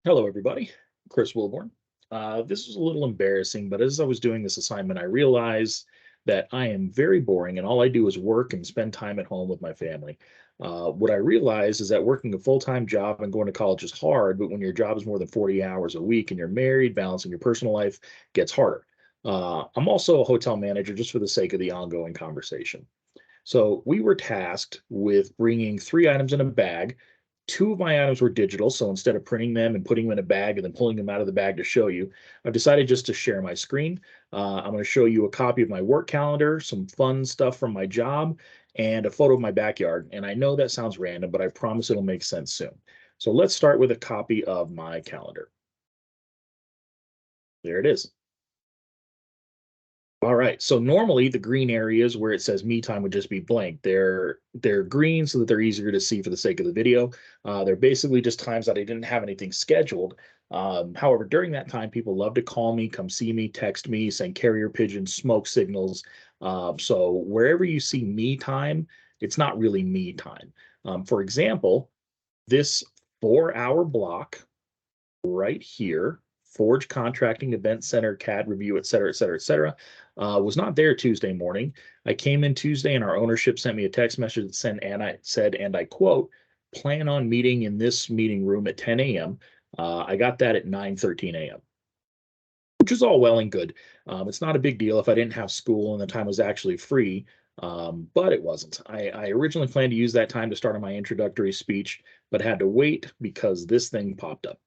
Hello, everybody. Chris Wilbourn. This is a little embarrassing, but as I was doing this assignment, I realized that I am very boring and all I do is work and spend time at home with my family. What I realized is that working a full time job and going to college is hard, but when your job is more than 40 hours a week and you're married, balancing your personal life gets harder. I'm also a hotel manager just for the sake of the ongoing conversation. So we were tasked with bringing three items in a bag. Two of my items were digital, so instead of printing them and putting them in a bag and then pulling them out of the bag to show you, I've decided just to share my screen. I'm going to show you a copy of my work calendar, some fun stuff from my job, and a photo of my backyard. And I know that sounds random, but I promise it'll make sense soon. So let's start with a copy of my calendar. There it is. All right. So normally the green areas where it says me time would just be blank. They're green so that they're easier to see for the sake of the video. They're basically just times that I didn't have anything scheduled. However, during that time, people love to call me, come see me, text me, send carrier pigeons, smoke signals. So wherever you see me time, it's not really me time. For example, this 4 hour block right here, Forge Contracting Event Center, CAD review, et cetera, et cetera, et cetera, was not there Tuesday morning. I came in Tuesday and our ownership sent me a text message that said, and I quote, plan on meeting in this meeting room at 10 a.m. I got that at 9:13 a.m., which is all well and good. It's not a big deal if I didn't have school and the time was actually free, but it wasn't. I originally planned to use that time to start on my introductory speech, but had to wait because this thing popped up.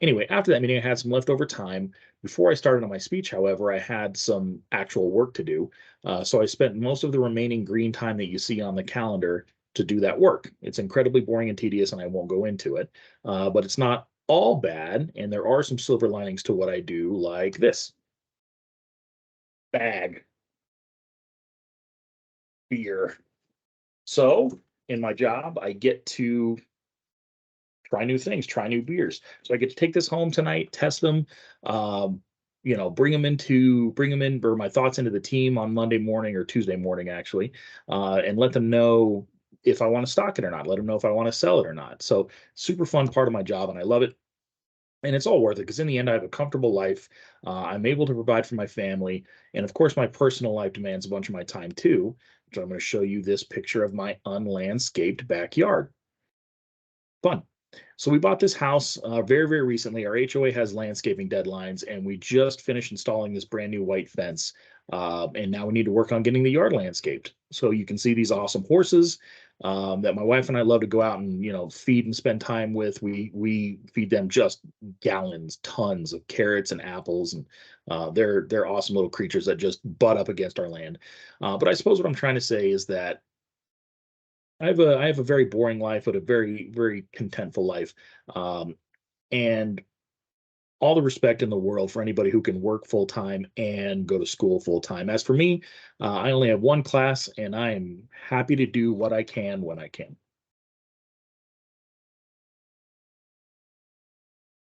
Anyway, after that meeting, I had some leftover time. Before I started on my speech, however, I had some actual work to do. So I spent most of the remaining green time that you see on the calendar to do that work. It's incredibly boring and tedious, and I won't go into it. But it's not all bad, and there are some silver linings to what I do, like this bag, beer. So in my job, I get to try new things, try new beers. So I get to take this home tonight, test them, bring them in or my thoughts into the team on Monday morning or Tuesday morning actually, and let them know if I want to stock it or not. Let them know if I want to sell it or not. So super fun part of my job, and I love it. And it's all worth it because in the end, I have a comfortable life. I'm able to provide for my family, and of course, my personal life demands a bunch of my time too. So I'm going to show you this picture of my unlandscaped backyard. Fun. So we bought this house very, very recently. Our HOA has landscaping deadlines, and we just finished installing this brand new white fence. And now we need to work on getting the yard landscaped. So you can see these awesome horses that my wife and I love to go out and feed and spend time with. We feed them just gallons, tons of carrots and apples, and they're awesome little creatures that just butt up against our land. But I suppose what I'm trying to say is that I have a very boring life, but a very, very contentful life. Um, and all the respect in the world for anybody who can work full time and go to school full time. As for me, I only have one class and I am happy to do what I can when I can.